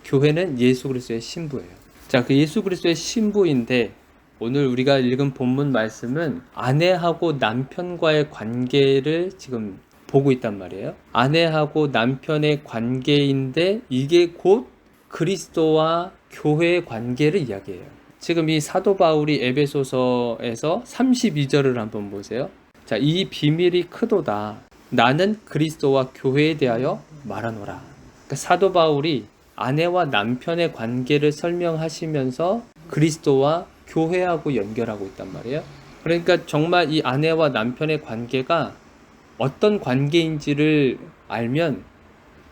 교회는 예수 그리스도의 신부예요. 자, 그 예수 그리스도의 신부인데 오늘 우리가 읽은 본문 말씀은 아내하고 남편과의 관계를 지금 보고 있단 말이에요. 아내하고 남편의 관계인데 이게 곧 그리스도와 교회의 관계를 이야기해요. 지금 이 사도 바울이 에베소서에서 32절을 한번 보세요. 자, 이 비밀이 크도다. 나는 그리스도와 교회에 대하여 말하노라. 그러니까 사도 바울이 아내와 남편의 관계를 설명하시면서 그리스도와 교회하고 연결하고 있단 말이에요. 그러니까 정말 이 아내와 남편의 관계가 어떤 관계인지를 알면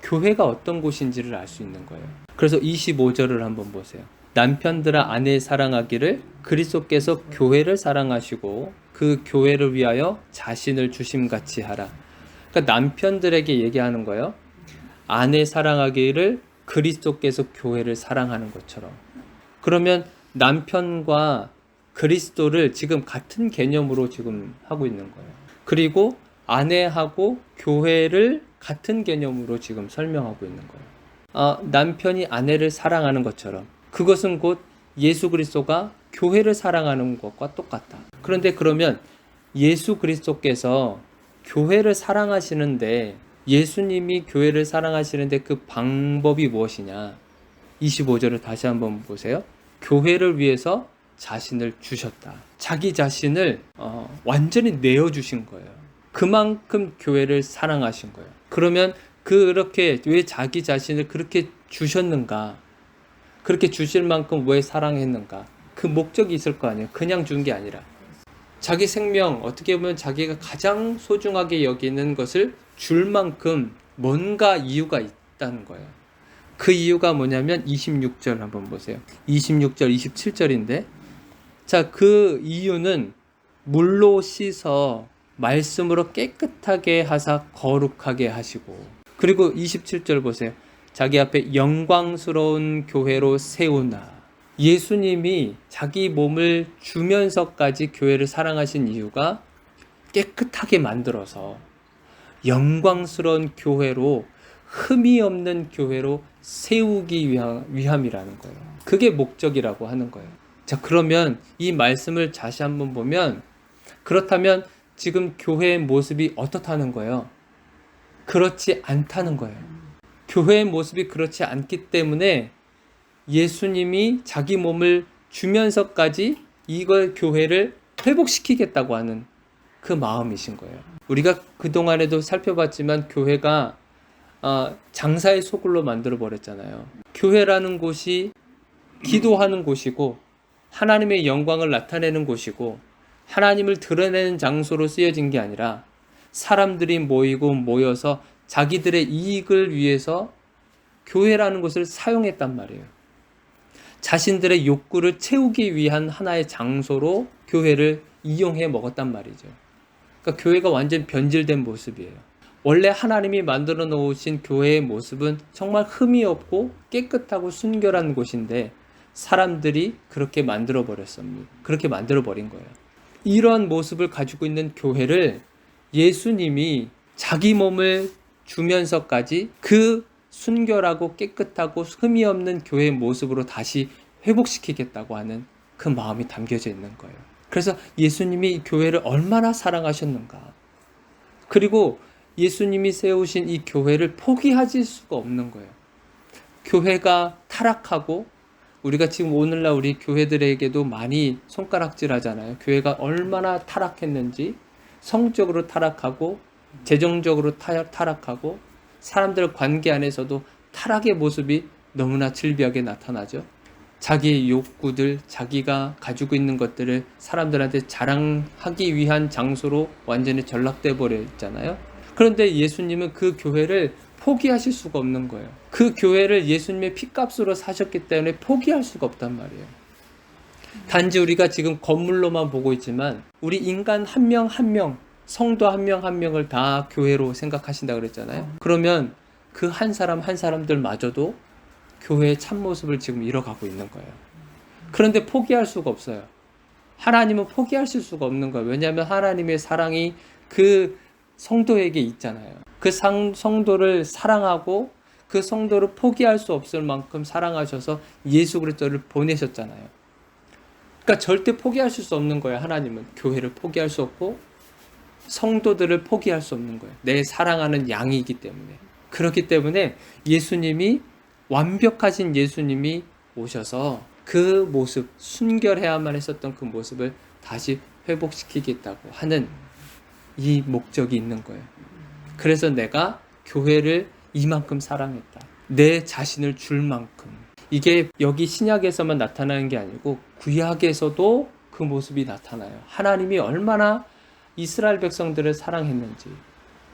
교회가 어떤 곳인지를 알 수 있는 거예요. 그래서 25절을 한번 보세요. 남편들아 아내 사랑하기를 그리스도께서 교회를 사랑하시고 그 교회를 위하여 자신을 주심같이 하라. 그러니까 남편들에게 얘기하는 거예요. 아내 사랑하기를 그리스도께서 교회를 사랑하는 것처럼. 그러면 남편과 그리스도를 지금 같은 개념으로 지금 하고 있는 거예요. 그리고 아내하고 교회를 같은 개념으로 지금 설명하고 있는 거예요. 남편이 아내를 사랑하는 것처럼 그것은 곧 예수 그리스도가 교회를 사랑하는 것과 똑같다. 그런데 그러면 예수 그리스도께서 교회를 사랑하시는데 예수님이 교회를 사랑하시는데 그 방법이 무엇이냐? 25절을 다시 한번 보세요. 교회를 위해서 자신을 주셨다. 자기 자신을 완전히 내어주신 거예요. 그만큼 교회를 사랑하신 거예요. 그러면 그렇게 왜 자기 자신을 그렇게 주셨는가? 그렇게 주실 만큼 왜 사랑했는가? 그 목적이 있을 거 아니에요. 그냥 준 게 아니라. 자기 생명, 어떻게 보면 자기가 가장 소중하게 여기는 것을 줄 만큼 뭔가 이유가 있다는 거예요. 그 이유가 뭐냐면 26절 한번 보세요. 26절, 27절인데 자, 그 이유는 물로 씻어 말씀으로 깨끗하게 하사 거룩하게 하시고 그리고 27절 보세요. 자기 앞에 영광스러운 교회로 세우나. 예수님이 자기 몸을 주면서까지 교회를 사랑하신 이유가 깨끗하게 만들어서 영광스러운 교회로 흠이 없는 교회로 세우기 위함이라는 거예요. 그게 목적이라고 하는 거예요. 자, 그러면 이 말씀을 다시 한번 보면 그렇다면 지금 교회의 모습이 어떻다는 거예요? 그렇지 않다는 거예요. 교회의 모습이 그렇지 않기 때문에 예수님이 자기 몸을 주면서까지 이걸 교회를 회복시키겠다고 하는 그 마음이신 거예요. 우리가 그동안에도 살펴봤지만 교회가 장사의 소굴로 만들어 버렸잖아요. 교회라는 곳이 기도하는 곳이고 하나님의 영광을 나타내는 곳이고 하나님을 드러내는 장소로 쓰여진 게 아니라 사람들이 모여서 자기들의 이익을 위해서 교회라는 것을 사용했단 말이에요. 자신들의 욕구를 채우기 위한 하나의 장소로 교회를 이용해 먹었단 말이죠. 그러니까 교회가 완전 변질된 모습이에요. 원래 하나님이 만들어 놓으신 교회의 모습은 정말 흠이 없고 깨끗하고 순결한 곳인데 사람들이 그렇게 만들어 버렸습니다. 그렇게 만들어 버린 거예요. 이런 모습을 가지고 있는 교회를 예수님이 자기 몸을 주면서까지 그 순결하고 깨끗하고 흠이 없는 교회의 모습으로 다시 회복시키겠다고 하는 그 마음이 담겨져 있는 거예요. 그래서 예수님이 교회를 얼마나 사랑하셨는가. 그리고 예수님이 세우신 이 교회를 포기하실 수가 없는 거예요. 교회가 타락하고 우리가 지금 오늘날 우리 교회들에게도 많이 손가락질 하잖아요. 교회가 얼마나 타락했는지 성적으로 타락하고 재정적으로 타락하고 사람들 관계 안에서도 타락의 모습이 너무나 질비하게 나타나죠. 자기의 욕구들, 자기가 가지고 있는 것들을 사람들한테 자랑하기 위한 장소로 완전히 전락돼 버려 있잖아요. 그런데 예수님은 그 교회를 포기하실 수가 없는 거예요. 그 교회를 예수님의 피값으로 사셨기 때문에 포기할 수가 없단 말이에요. 단지 우리가 지금 건물로만 보고 있지만 우리 인간 한 명 한 명, 성도 한 명 한 명을 다 교회로 생각하신다고 그랬잖아요. 그러면 그 한 사람 한 사람들마저도 교회의 참모습을 지금 잃어가고 있는 거예요. 그런데 포기할 수가 없어요. 하나님은 포기하실 수가 없는 거예요. 왜냐하면 하나님의 사랑이 그 성도에게 있잖아요. 그 성도를 사랑하고 그 성도를 포기할 수 없을 만큼 사랑하셔서 예수 그리스도를 보내셨잖아요. 그러니까 절대 포기하실 수 없는 거예요. 하나님은 교회를 포기할 수 없고 성도들을 포기할 수 없는 거예요. 내 사랑하는 양이기 때문에. 그렇기 때문에 예수님이, 완벽하신 예수님이 오셔서 그 모습, 순결해야만 했었던 그 모습을 다시 회복시키겠다고 하는 이 목적이 있는 거예요. 그래서 내가 교회를 이만큼 사랑했다. 내 자신을 줄 만큼. 이게 여기 신약에서만 나타나는 게 아니고 구약에서도 그 모습이 나타나요. 하나님이 얼마나 이스라엘 백성들을 사랑했는지,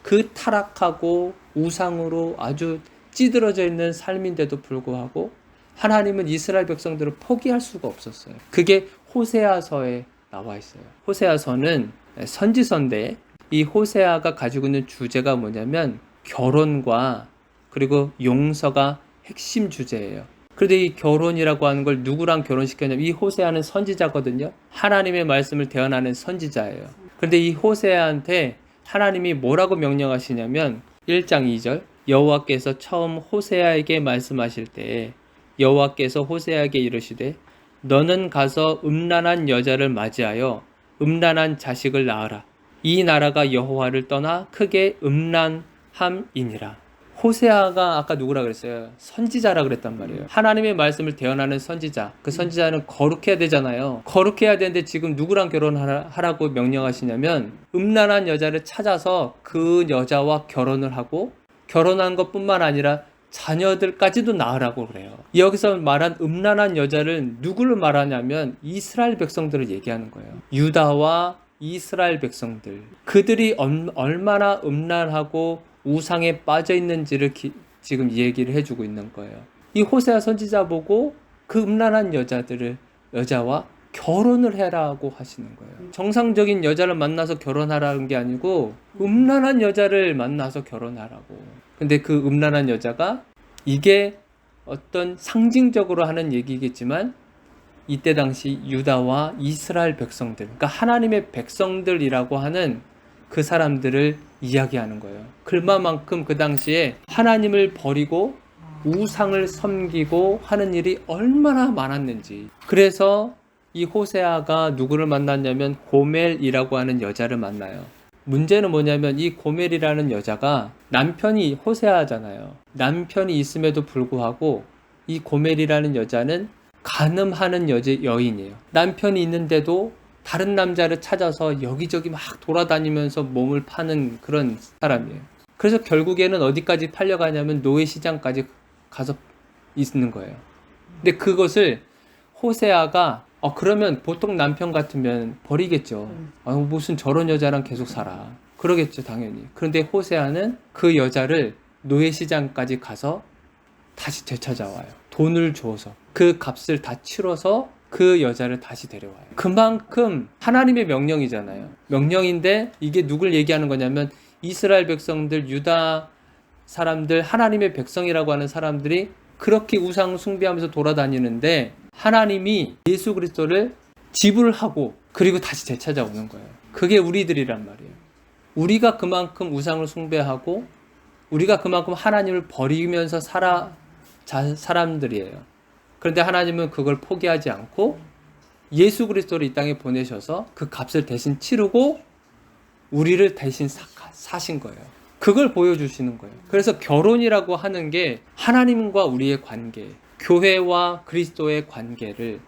그 타락하고 우상으로 아주 찌들어져 있는 삶인데도 불구하고 하나님은 이스라엘 백성들을 포기할 수가 없었어요. 그게 호세아서에 나와 있어요. 호세아서는 선지서인데 이 호세아가 가지고 있는 주제가 뭐냐면 결혼과 그리고 용서가 핵심 주제예요. 그런데 이 결혼이라고 하는 걸 누구랑 결혼시켰냐면 이 호세아는 선지자거든요. 하나님의 말씀을 대언하는 선지자예요. 그런데 이 호세아한테 하나님이 뭐라고 명령하시냐면 1장 2절 여호와께서 처음 호세아에게 말씀하실 때 여호와께서 호세아에게 이르시되 너는 가서 음란한 여자를 맞이하여 음란한 자식을 낳으라. 이 나라가 여호와를 떠나 크게 음란함이니라. 호세아가 아까 누구라 그랬어요? 선지자라 그랬단 말이에요. 하나님의 말씀을 대언하는 선지자. 그 선지자는 거룩해야 되잖아요. 거룩해야 되는데 지금 누구랑 결혼하라고 명령하시냐면 음란한 여자를 찾아서 그 여자와 결혼을 하고 결혼한 것뿐만 아니라 자녀들까지도 낳으라고 그래요. 여기서 말한 음란한 여자를 누구를 말하냐면 이스라엘 백성들을 얘기하는 거예요. 유다와 이스라엘 백성들. 그들이 얼마나 음란하고 우상에 빠져 있는지를 지금 얘기를 해주고 있는 거예요. 이 호세아 선지자 보고 그 음란한 여자와 결혼을 해라고 하시는 거예요. 정상적인 여자를 만나서 결혼하라는 게 아니고 음란한 여자를 만나서 결혼하라고. 근데 그 음란한 여자가 이게 어떤 상징적으로 하는 얘기겠지만 이때 당시 유다와 이스라엘 백성들, 그러니까 하나님의 백성들이라고 하는 그 사람들을 이야기하는 거예요. 그만큼 그 당시에 하나님을 버리고 우상을 섬기고 하는 일이 얼마나 많았는지. 그래서 이 호세아가 누구를 만났냐면 고멜이라고 하는 여자를 만나요. 문제는 뭐냐면 이 고멜이라는 여자가 남편이 호세아잖아요. 남편이 있음에도 불구하고 이 고멜이라는 여자는 간음하는 여인이에요. 남편이 있는데도 다른 남자를 찾아서 여기저기 막 돌아다니면서 몸을 파는 그런 사람이에요. 그래서 결국에는 어디까지 팔려가냐면 노예시장까지 가서 있는 거예요. 근데 그것을 호세아가 그러면 보통 남편 같으면 버리겠죠. 무슨 저런 여자랑 계속 살아. 그러겠죠, 당연히. 그런데 호세아는 그 여자를 노예시장까지 가서 다시 되찾아와요. 돈을 줘서. 그 값을 다 치러서 그 여자를 다시 데려와요. 그만큼 하나님의 명령이잖아요. 명령인데 이게 누굴 얘기하는 거냐면 이스라엘 백성들, 유다 사람들, 하나님의 백성이라고 하는 사람들이 그렇게 우상 숭배하면서 돌아다니는데 하나님이 예수 그리스도를 지불하고 그리고 다시 되찾아오는 거예요. 그게 우리들이란 말이에요. 우리가 그만큼 우상을 숭배하고 우리가 그만큼 하나님을 버리면서 사람들이에요. 그런데 하나님은 그걸 포기하지 않고 예수 그리스도를 이 땅에 보내셔서 그 값을 대신 치르고 우리를 대신 사신 거예요. 그걸 보여주시는 거예요. 그래서 결혼이라고 하는 게 하나님과 우리의 관계, 교회와 그리스도의 관계를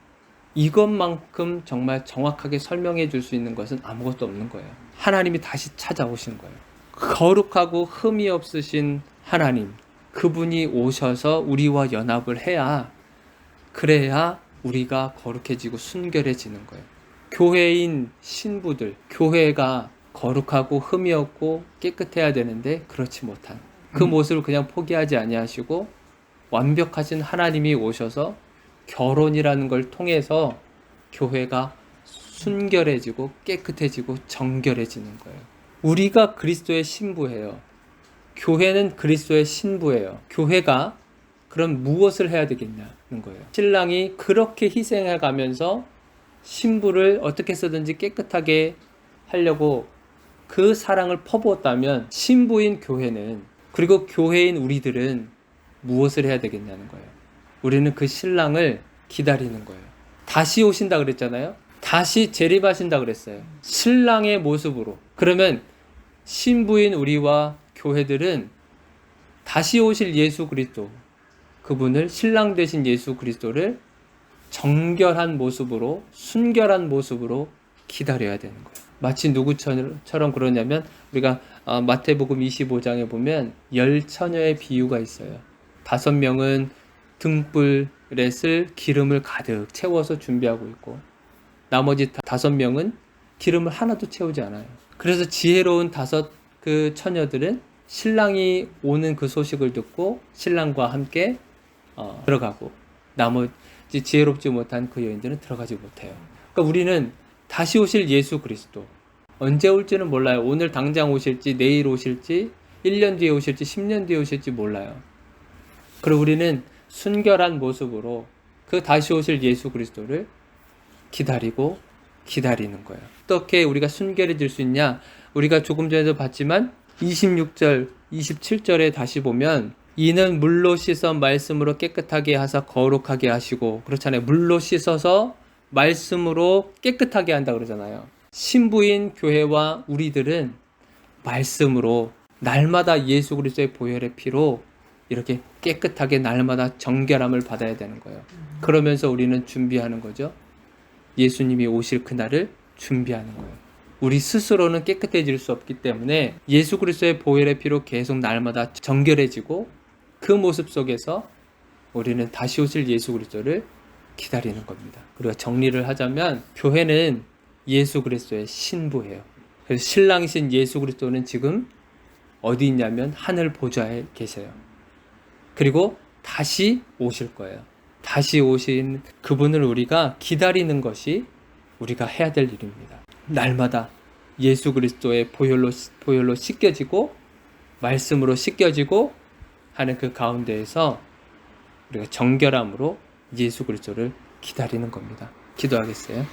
이것만큼 정말 정확하게 설명해 줄 수 있는 것은 아무것도 없는 거예요. 하나님이 다시 찾아오신 거예요. 거룩하고 흠이 없으신 하나님, 그분이 오셔서 우리와 연합을 해야, 그래야 우리가 거룩해지고 순결해지는 거예요. 교회인 신부들, 교회가 거룩하고 흠이 없고 깨끗해야 되는데 그렇지 못한 그 모습을 그냥 포기하지 아니하시고 완벽하신 하나님이 오셔서 결혼이라는 걸 통해서 교회가 순결해지고 깨끗해지고 정결해지는 거예요. 우리가 그리스도의 신부예요. 교회는 그리스도의 신부예요. 교회가 그럼 무엇을 해야 되겠냐는 거예요. 신랑이 그렇게 희생해 가면서 신부를 어떻게 쓰든지 깨끗하게 하려고 그 사랑을 퍼부었다면 신부인 교회는, 그리고 교회인 우리들은 무엇을 해야 되겠냐는 거예요. 우리는 그 신랑을 기다리는 거예요. 다시 오신다 그랬잖아요. 다시 재림하신다 그랬어요. 신랑의 모습으로. 그러면 신부인 우리와 교회들은 다시 오실 예수 그리스도, 그분을 신랑 되신 예수 그리스도를 정결한 모습으로, 순결한 모습으로 기다려야 되는 거예요. 마치 누구처럼 그러냐면 우리가 마태복음 25장에 보면 10처녀의 비유가 있어요. 5명은 등불에 쓸 기름을 가득 채워서 준비하고 있고 나머지 5명은 기름을 하나도 채우지 않아요. 그래서 지혜로운 5 그 처녀들은 신랑이 오는 그 소식을 듣고 신랑과 함께 들어가고 나머지 지혜롭지 못한 그 여인들은 들어가지 못해요. 그러니까 우리는 다시 오실 예수 그리스도, 언제 올지는 몰라요. 오늘 당장 오실지 내일 오실지 1년 뒤에 오실지 10년 뒤에 오실지 몰라요. 그리고 우리는 순결한 모습으로 그 다시 오실 예수 그리스도를 기다리고 기다리는 거예요. 어떻게 우리가 순결해질 수 있냐? 우리가 조금 전에도 봤지만 26절, 27절에 다시 보면 이는 물로 씻어 말씀으로 깨끗하게 하사 거룩하게 하시고, 그렇잖아요. 물로 씻어서 말씀으로 깨끗하게 한다 그러잖아요. 신부인 교회와 우리들은 말씀으로 날마다 예수 그리스도의 보혈의 피로 이렇게 깨끗하게 날마다 정결함을 받아야 되는 거예요. 그러면서 우리는 준비하는 거죠. 예수님이 오실 그날을 준비하는 거예요. 우리 스스로는 깨끗해질 수 없기 때문에 예수 그리스도의 보혈의 피로 계속 날마다 정결해지고 그 모습 속에서 우리는 다시 오실 예수 그리스도를 기다리는 겁니다. 우리가 정리를 하자면 교회는 예수 그리스도의 신부예요. 그래서 신랑이신 예수 그리스도는 지금 어디 있냐면 하늘 보좌에 계세요. 그리고 다시 오실 거예요. 다시 오신 그분을 우리가 기다리는 것이 우리가 해야 될 일입니다. 날마다 예수 그리스도의 보혈로 씻겨지고 말씀으로 씻겨지고 하는 그 가운데에서 우리가 정결함으로 예수 그리스도를 기다리는 겁니다. 기도하겠어요?